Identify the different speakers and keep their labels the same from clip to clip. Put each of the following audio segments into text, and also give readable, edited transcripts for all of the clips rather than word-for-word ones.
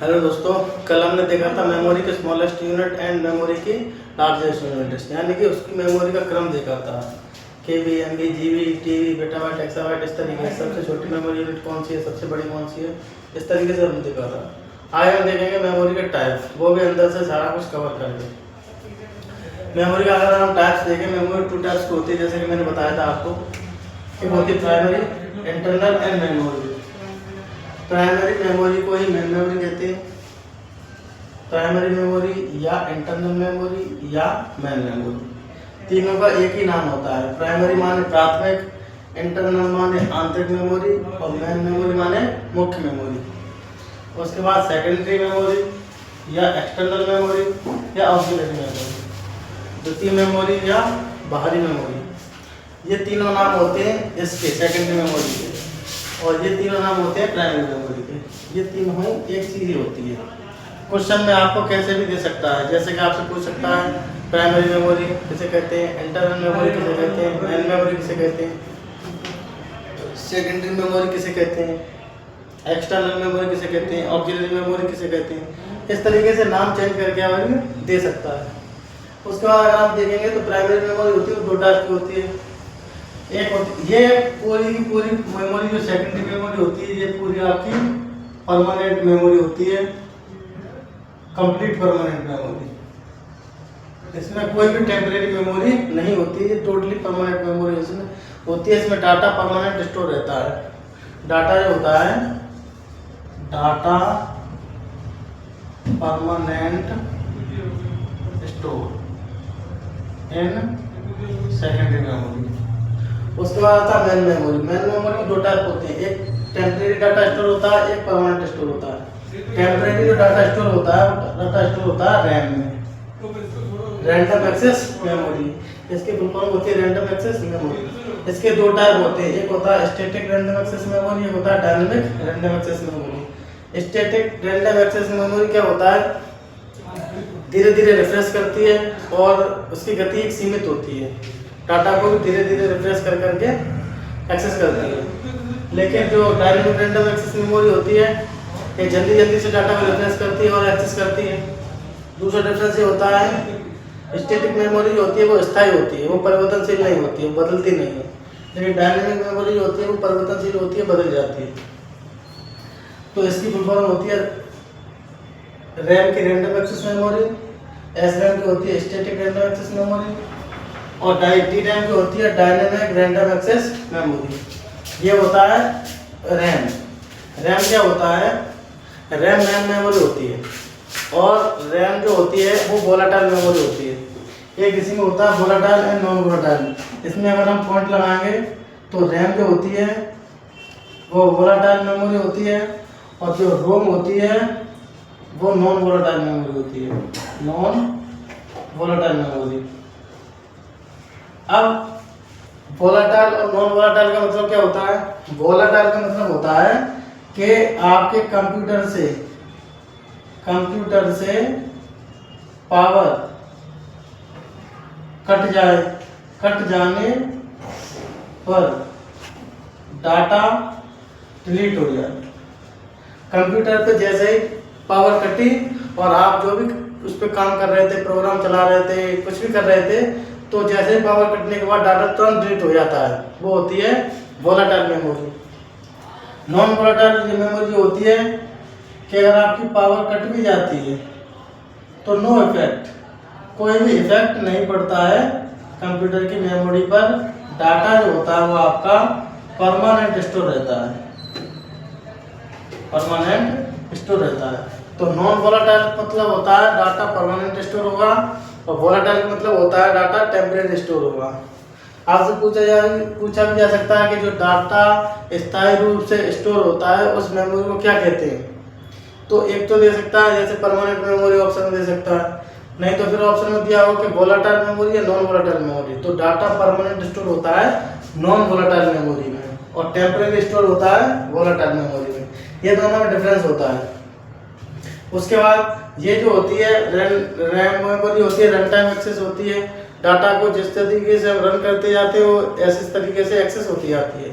Speaker 1: Hello दोस्तों, कल हमने देखा था मेमोरी के स्मॉलेस्ट यूनिट एंड मेमोरी की लार्जेस्ट यूनिट, यानी कि उसकी मेमोरी का क्रम देखा था। केबी, एमबी, जीबी, टीबी, बेटाबाइट, एक्साबाइट, इस तरीके से सबसे छोटी मेमोरी यूनिट कौन सी है, सबसे बड़ी कौन सी है, इस तरीके से हमने देखा था। आज हम देखेंगे मेमोरी के टाइप, वो भी अंदर से सारा कुछ कवर करके। मेमोरी का अगर हम टाइप्स देखें, मेमोरी 2 टाइप्स की होती है, जैसे कि मैंने बताया था आपको कि होती है primary, internal and memory. Primary memory को ही मेन मेमोरी कहते हैं। प्राइमरी मेमोरी या इंटरनल मेमोरी या मेन मेमोरी, तीनों का एक ही नाम होता है। प्राइमरी माने प्राथमिक, इंटरनल माने आंतरिक मेमोरी और मेन मेमोरी माने मुख्य मेमोरी। उसके बाद सेकेंडरी मेमोरी या एक्सटर्नल मेमोरी या ऑक्सिलरी मेमोरी, द्वितीय मेमोरी या बाहरी मेमोरी, ये तीनों नाम होते हैं इसके सेकेंडरी मेमोरी के, और ये तीनों नाम होते हैं प्राइमरी मेमोरी के। ये तीनों एक चीज ही होती है। क्वेश्चन में आपको कैसे भी दे सकता है, जैसे कि आपसे पूछ सकता है प्राइमरी मेमोरी किसे कहते हैं, इंटरनल मेमोरी किसे कहते हैं, मेन मेमोरी किसे कहते हैं, सेकेंडरी मेमोरी किसे कहते हैं, एक्सटर्नल मेमोरी किसे कहते हैं, ऑक्सिलरी मेमोरी किसे कहते हैं। इस तरीके से नाम चेंज करके हमें दे सकता है। उसके बाद अगर आप देखेंगे तो प्राइमरी मेमोरी होती है, 2 टाइप की होती है। एक होती ये पूरी की पूरी मेमोरी जो सेकेंडरी मेमोरी होती है, ये पूरी आपकी परमानेंट मेमोरी होती है, कंप्लीट परमानेंट मेमोरी। इसमें कोई भी टेम्परेरी मेमोरी नहीं होती, ये टोटली परमानेंट मेमोरी इसमें होती है। इसमें डाटा परमानेंट स्टोर रहता है। डाटा जो होता है, data permanent store in secondary memory. उसके बाद आता है मेन मेमोरी। मेन मेमोरी में 2 टाइप होते हैं, एक टेम्परेरी डाटा स्टोर होता है, एक परमानेंट स्टोर होता है। टेम्परेरी जो डाटा स्टोर होता है, डाटा स्टोर होता है रैम में, रैंडम एक्सेस मेमोरी। इसकी फुल फॉर्म होती है रैंडम एक्सेस मेमोरी। इसके 2 टाइप होते हैं, एक होता है स्टैटिक रैंडम एक्सेस मेमोरी, एक होता है dynamic random access memory. Static random access memory क्या होता है, धीरे धीरे रिफ्रेश करती है और उसकी गति एक सीमित होती है, डाटा को भी धीरे धीरे रिफ्रेश कर करके एक्सेस करती है। लेकिन जो डायनेमिक रैंडम एक्सेस मेमोरी होती है, ये जल्दी जल्दी से डाटा को रिफ्रेश करती है और एक्सेस करती है। दूसरा डिफरेंस ये होता है, स्टैटिक मेमोरी जो होती है वो स्थायी होती है, वो परिवर्तनशील नहीं होती है, बदलती नहीं है। लेकिन डायनेमिक मेमोरी जो होती है वो परिवर्तनशील होती है, बदल जाती है। तो इसकी फुल फॉर्म होती है रैम की random access memory, S RAM की होती है स्टैटिक रैंडम एक्सेस मेमोरी, और डी रैम की होती है डायनेमिक रैंडम एक्सेस मेमोरी। ये होता है रैम। रैम क्या होता है, रैम मेन मेमोरी होती है, और रैम जो होती है वो वोलेटाइल मेमोरी होती है। एक इसी में होता है वोलेटाइल एंड नॉन वोलेटाइल। इसमें अगर हम पॉइंट लगाएंगे तो रैम जो होती है वो वोलेटाइल मेमोरी होती है, और जो रोम होती है वो नॉन वोलेटाइल मेमोरी होती है, नॉन वोलेटाइल मेमोरी। अब वोलेटाइल और नॉन वोलेटाइल का मतलब क्या होता है, वोलेटाइल का मतलब होता है कि आपके कंप्यूटर से पावर कट जाने पर डाटा डिलीट हो जाए। कंप्यूटर पे जैसे ही पावर कटी और आप जो भी उस पर काम कर रहे थे, प्रोग्राम चला रहे थे, कुछ भी कर रहे थे, तो जैसे ही पावर कटने के बाद डाटा तुरंत डिलीट हो जाता है, वो होती है volatile memory. Non volatile memory होती है कि अगर आपकी पावर कट भी जाती है तो नो इफेक्ट, कोई भी इफेक्ट नहीं पड़ता है कंप्यूटर की मेमोरी पर। डाटा जो होता है वो आपका परमानेंट स्टोर रहता है, परमानेंट स्टोर रहता है। तो नॉन वोलेटाइल मतलब होता है डाटा परमानेंट स्टोर होगा, और वोलेटाइल मतलब होता है डाटा टेम्परेरी स्टोर होगा। आपसे पूछा भी जा सकता है कि जो डाटा स्थायी रूप से स्टोर होता है उस मेमोरी को क्या कहते हैं। तो एक तो दे सकता है जैसे परमानेंट मेमोरी ऑप्शन में दे सकता है, नहीं तो फिर ऑप्शन में दिया हो कि वोलेटाइल मेमोरी या नॉन वोलेटाइल मेमोरी। तो डाटा परमानेंट स्टोर होता है नॉन वोलेटाइल मेमोरी में, और टेम्परेरी स्टोर होता है वोलेटाइल मेमोरी में। ये दोनों में डिफरेंस होता है। उसके बाद ये जो होती है रैम मेमोरी होती है, रन टाइम एक्सेस होती है। डाटा को जिस तरीके से हम रन करते जाते हैं वो ऐसे तरीके से एक्सेस होती जाती है।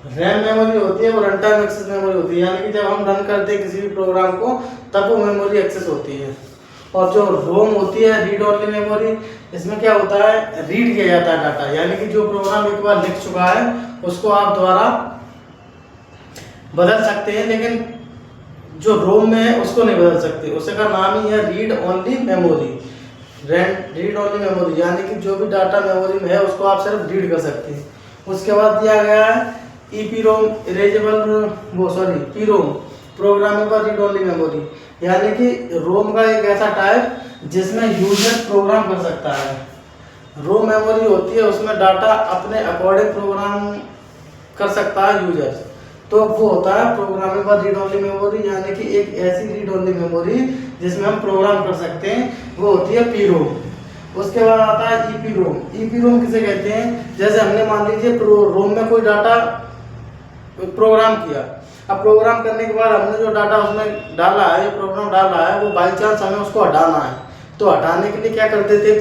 Speaker 1: रैम मेमोरी होती है वो रन टाइम एक्सेस मेमोरी होती है, यानी कि जब हम रन करते हैं किसी भी प्रोग्राम को तब वो मेमोरी एक्सेस होती है। और जो रोम होती है रीड ओनली मेमोरी, इसमें क्या होता है, रीड किया जाता है डाटा, यानी कि जो प्रोग्राम एक बार लिख चुका है उसको आप दोबारा बदल सकते हैं, लेकिन जो रोम में है उसको नहीं बदल सकते। उसी का नाम ही है read only memory. Read only memory यानी कि जो भी डाटा मेमोरी में है उसको आप सिर्फ रीड कर सकते हैं। उसके बाद दिया गया है EPROM erasable PROM programmable read only memory, यानी कि रोम का एक ऐसा टाइप जिसमें यूजर प्रोग्राम कर सकता है। रोम मेमोरी होती है उसमें डाटा अपने अकॉर्डिंग प्रोग्राम कर सकता है यूजर, तो वो होता है प्रोग्रामेबल रीड ओनली मेमोरी, यानी कि एक ऐसी रीड ओनली मेमोरी जिसमें हम प्रोग्राम कर सकते हैं, वो होती है पीरोम। उसके बाद आता है ईपीरोम। ईपीरोम किसे कहते हैं, जैसे हमने मान लीजिए रोम में कोई डाटा प्रोग्राम किया, अब प्रोग्राम करने के बाद हमने जो डाटा उसमें डाला है, जो प्रोग्राम डाला है, वो बाई चांस हमें उसको हटाना है, तो हटाने के लिए क्या करते थे,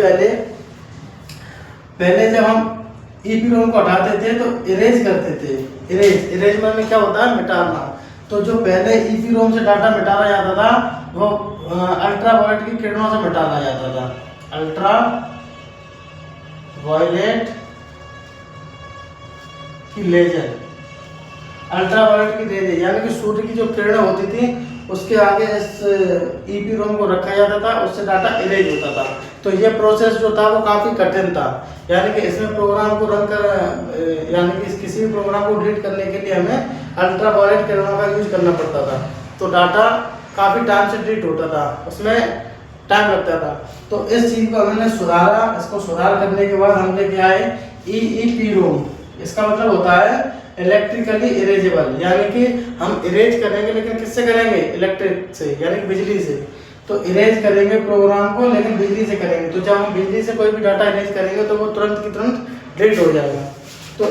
Speaker 1: पहले जब हम ईपीरोम को हटाते थे तो इरेज करते थे। इरेज में क्या होता है, मिटाना। तो जो पहले ईपीरोम से डाटा मिटाया जाता था वो अल्ट्रा वायलेट की किरणों से मिटाया जाता था। अल्ट्रा वायलेट की लेजर, अल्ट्रावायलेट की रेज यानी कि सूर्य की जो किरणें होती थी उसके आगे इस ईपीरोम को रखा जाता था, उससे डाटा इरेज होता था। तो ये प्रोसेस जो था वो काफ़ी कठिन था, यानी कि इसमें प्रोग्राम को रन कर यानी कि किसी भी प्रोग्राम को डिलीट करने के लिए हमें अल्ट्रावायलेट किरणों का यूज करना पड़ता था, तो डाटा काफ़ी टाइम से डिलीट होता था, उसमें टाइम लगता था। तो इस चीज़ को हमने सुधारा, इसको सुधार करने के बाद हम लेके आए ईपीरोम। इसका मतलब होता है इलेक्ट्रिकली इरेजेबल, यानी कि हम इरेज करेंगे, लेकिन किससे करेंगे, इलेक्ट्रिक से, यानी कि बिजली से। तो इरेज करेंगे प्रोग्राम को, लेकिन बिजली से करेंगे। तो जब हम बिजली से कोई भी डाटा इरेज करेंगे तो वो तुरंत की तुरंत डिलीट हो जाएगा। तो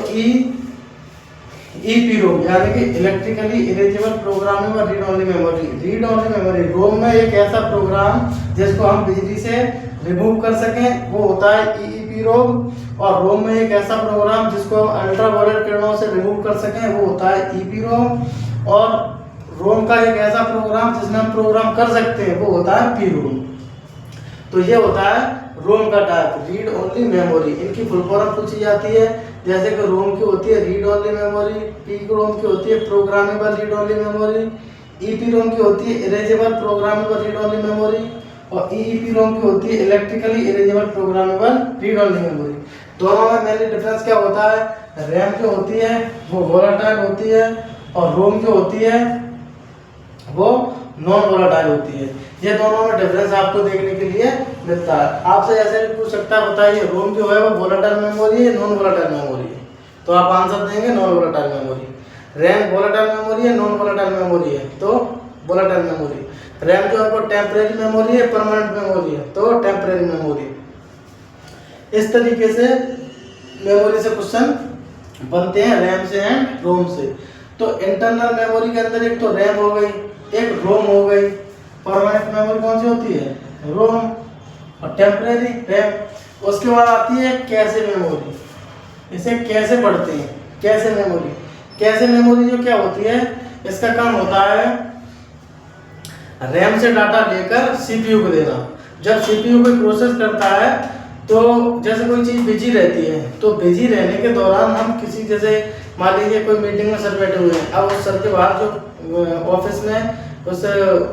Speaker 1: ईपीरोम यानी कि electrically erasable programmable read only memory. Read only memory रोम में एक ऐसा प्रोग्राम जिसको हम बिजली से रिमूव कर सकें, वो होता है ईपीरोम। और रोम में एक ऐसा प्रोग्राम जिसको हम अल्ट्रावायलेट किरणों से रिमूव कर सकें, वो होता है ईपीरोम। और रोम का एक ऐसा प्रोग्राम जिसमें हम प्रोग्राम कर सकते हैं, वो होता है पीरोम। तो ये होता है रोम का टाइप, रीड ओनली मेमोरी। इनकी फुल फॉर्म पूछी जाती है, जैसे कि रोम की होती है रीड ओनली मेमोरी, पीरोम की होती है प्रोग्रामेबल रीड ओनली मेमोरी, ईपीरोम की होती है erasable programmable read only memory, और ईपीरोम की होती है electrically erasable programmable read only memory. दोनों में मेनली डिफरेंस क्या होता है, रैम जो होती है वो वोलेटाइल होती है, और रोम जो होती है वो नॉन वोलेटाइल होती है। ये दोनों में डिफरेंस आपको देखने के लिए मिलता है। आपसे ऐसे भी पूछ सकता है, बताइए रोम जो है वो वोलेटाइल मेमोरी है, नॉन वोलेटाइल मेमोरी है, तो आप आंसर देंगे non volatile memory. RAM volatile memory है, नॉन वोलेटाइल मेमोरी है, तो वोलेटाइल मेमोरी। रैम जो है वो टेम्परेरी मेमोरी है, परमानेंट मेमोरी है, तो टेम्परेरी मेमोरी। इस तरीके से मेमोरी से क्वेश्चन बनते हैं, रैम से एंड रोम से। तो इंटरनल मेमोरी के अंदर एक तो रैम हो गई, एक रोम हो गई। परमानेंट मेमोरी कौन सी होती है, रोम, और टेम्परेरी रैम। उसके बाद आती है कैशे मेमोरी। इसे कैसे पढ़ते हैं, कैशे मेमोरी। कैशे मेमोरी जो क्या होती है, इसका काम होता है रैम से डाटा लेकर सीपीयू को देना। जब सीपीयू कोई प्रोसेस करता है तो जैसे कोई चीज़ बिजी रहती है, तो बिजी रहने के दौरान हम किसी, जैसे मान लीजिए कोई मीटिंग में सर बैठे हुए हैं, अब उस सर के बाहर जो ऑफिस में, उस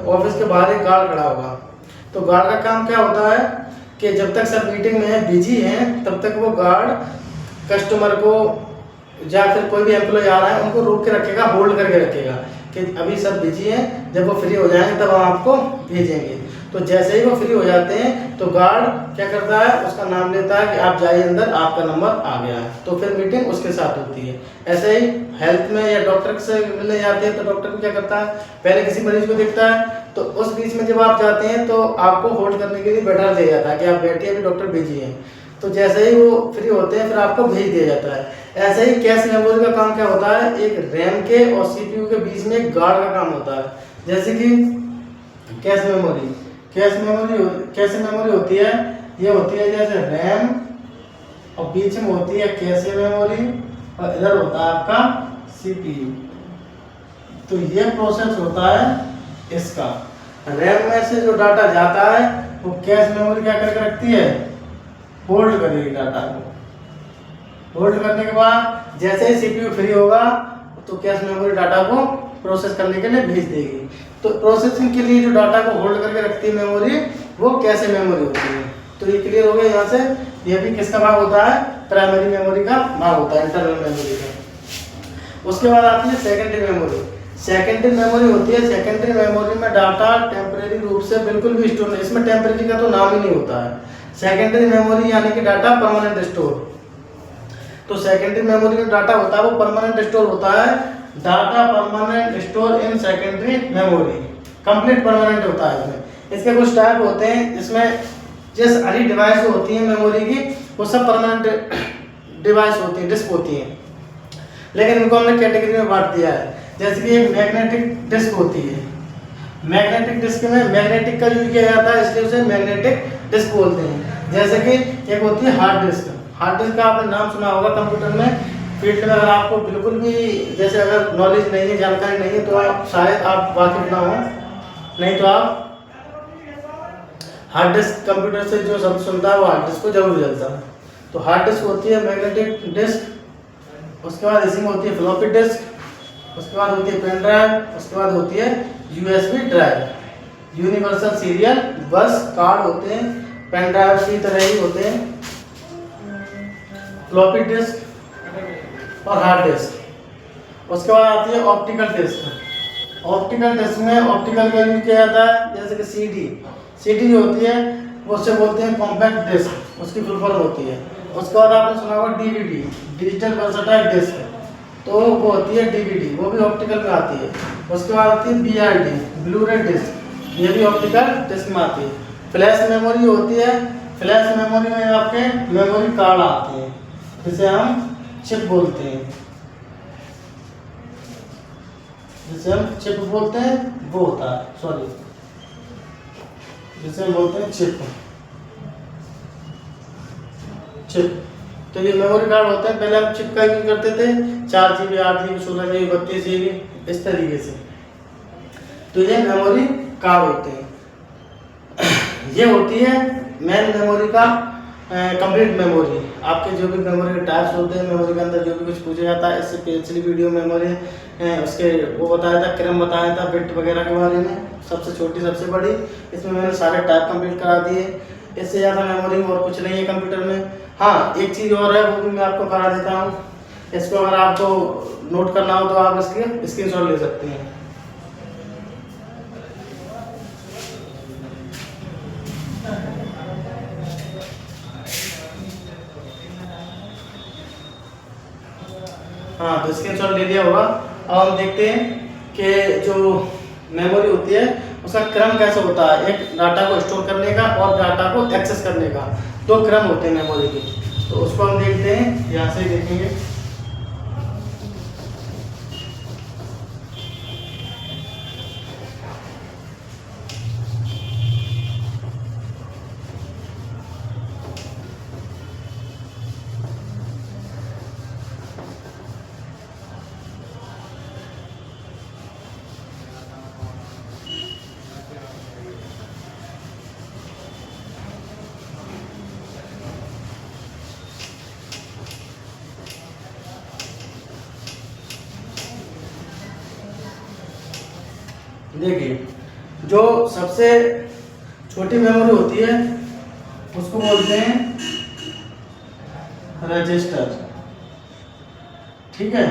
Speaker 1: ऑफिस के बाहर एक गार्ड खड़ा होगा, तो गार्ड का काम क्या होता है कि जब तक सर मीटिंग में है, बिजी हैं, तब तक वो गार्ड कस्टमर को या फिर कोई भी एम्प्लॉय आ रहा है उनको रोक के रखेगा, होल्ड करके रखेगा कि अभी सब बिजी हैं, जब वो फ्री हो जाएंगे तब हम आपको भेजेंगे। तो जैसे ही वो फ्री हो जाते हैं तो गार्ड क्या करता है, उसका नाम लेता है कि आप जाइए अंदर, आपका नंबर आ गया है, तो फिर मीटिंग उसके साथ होती है। ऐसे ही हेल्थ में या डॉक्टर से मिलने जाते हैं तो डॉक्टर क्या करता है, पहले किसी मरीज को देखता है, तो उस बीच में जब आप जाते हैं तो आपको होल्ड करने के लिए बैठा दिया जाता है कि आप बैठिए, अभी डॉक्टर बिजी हैं। तो जैसे ही वो फ्री होते हैं फिर आपको भेज दिया जाता है। ऐसे ही कैश मेमोरी का काम क्या होता है, एक रैम के और सीपीयू के बीच में एक गार्ड का काम होता है। जैसे कि कैश मेमोरी होती है, ये होती है जैसे रैम, और बीच में होती है कैश मेमोरी, और इधर होता है आपका CPU। तो ये प्रोसेस होता है इसका। रैम में से जो डाटा जाता है वो कैश मेमोरी क्या करके रखती है, होल्ड करेगी डाटा को। होल्ड करने के बाद जैसे ही CPU फ्री होगा तो कैश मेमोरी डाटा को प्रोसेस करने के लिए भेज देगी। तो प्रोसेसिंग के लिए जो डाटा को होल्ड करके रखती है मेमोरी, वो कैशे मेमोरी होती है। तो ये क्लियर हो गया यहाँ से। ये भी किसका भाग होता है, प्राइमरी मेमोरी का भाग होता है, इंटरनल मेमोरी का। उसके बाद आती है सेकेंडरी मेमोरी। सेकेंडरी मेमोरी होती है, सेकेंडरी मेमोरी में डाटा टेम्परेरी रूप से बिल्कुल भी स्टोर नहीं, इसमें टेम्परेरी का तो नाम ही नहीं होता है। सेकेंडरी मेमोरी यानी कि डाटा परमानेंट स्टोर। तो सेकेंडरी मेमोरी में डाटा होता है वो परमानेंट स्टोर होता है। Data permanent store in secondary memory, complete permanent होता है इसमें। इसके कुछ टाइप होते हैं, इसमें जिस हरी डिवाइस जो होती है मेमोरी की वो सब परमानेंट डिवाइस होती है, डिस्क होती है, लेकिन इनको हमने कैटेगरी में बांट दिया है। जैसे कि एक मैग्नेटिक डिस्क होती है। मैग्नेटिक डिस्क में मैग्नेटिक का यूज किया जाता है, इसलिए उसे मैग्नेटिक डिस्क बोलते हैं। जैसे कि एक होती है हार्ड डिस्क। हार्ड डिस्क का आपने नाम सुना होगा कंप्यूटर में फील्ड में। अगर आपको बिल्कुल भी जैसे अगर नॉलेज नहीं है, जानकारी नहीं है, तो आप शायद आप वाकिफ ना हो, नहीं तो आप हार्ड डिस्क कंप्यूटर से जो शब्द सुनता है वो हार्ड डिस्क को जरूर जानता है। तो हार्ड डिस्क होती है मैग्नेटिक डिस्क। उसके बाद इसी में होती है फ्लॉपी डिस्क। उसके बाद होती है पेन ड्राइव। उसके बाद होती है USB ड्राइव, यूनिवर्सल सीरियल बस कार्ड होते हैं, पेन ड्राइव की तरह ही होते हैं, फ्लॉपी डिस्क और हार्ड डिस्क। उसके बाद आती है ऑप्टिकल डिस्क। ऑप्टिकल डिस्क में ऑप्टिकल का यूज किया जाता है, जैसे कि CD जो होती है वो उससे बोलते हैं कॉम्पैक्ट डिस्क, उसकी फुल फॉर्म होती है। उसके बाद आपने सुना होगा DVD, डिजिटल वर्सटाइल डिस्क, तो वो होती है DVD, वो भी ऑप्टिकल में आती है। उसके बाद आती है BRD, ब्लू रे डिस्क, ये भी ऑप्टिकल डिस्क में आती है। फ्लैश मेमोरी होती है। फ्लैश मेमोरी में आपके मेमोरी कार्ड आते हैं, जिसे हम चिप बोलते हैं, जिसे हम चिप बोलते हैं, वो होता है, सॉरी, जिसे हम बोलते हैं चिप। तो ये मेमोरी कार्ड होते हैं। पहले हम चिप का यूज करते थे, 4 GB, 8 GB, 16 GB, 32 GB, इस तरीके से। तो ये मेमोरी कार्ड होते हैं। ये होती है मेन मेमोरी का कंप्लीट मेमोरी। आपके जो भी मेमोरी के टाइप्स होते हैं, मेमोरी के अंदर जो भी कुछ पूछा जाता है, इससे पिछली वीडियो मेमोरी उसके वो बताया था, क्रम बताया था, बिट वगैरह के बारे में, सबसे छोटी सबसे बड़ी। इसमें मैंने सारे टाइप कंप्लीट करा दिए। इससे ज़्यादा मेमोरी और कुछ नहीं है कंप्यूटर में। हाँ, एक चीज़ और है, वो भी मैं आपको करा देता हूँ। इसको अगर आपको नोट करना हो तो आप इसके स्क्रीनशॉट ले सकते हैं। हाँ, तो स्क्रीनशॉट ले लिया होगा। अब हम देखते हैं कि जो मेमोरी होती है उसका क्रम कैसे होता है। एक डाटा को स्टोर करने का और डाटा को एक्सेस करने का, दो क्रम होते हैं मेमोरी के। तो उसको हम देखते हैं, यहाँ से देखेंगे। देखिए, जो सबसे छोटी मेमोरी होती है उसको बोलते हैं रजिस्टर, ठीक है।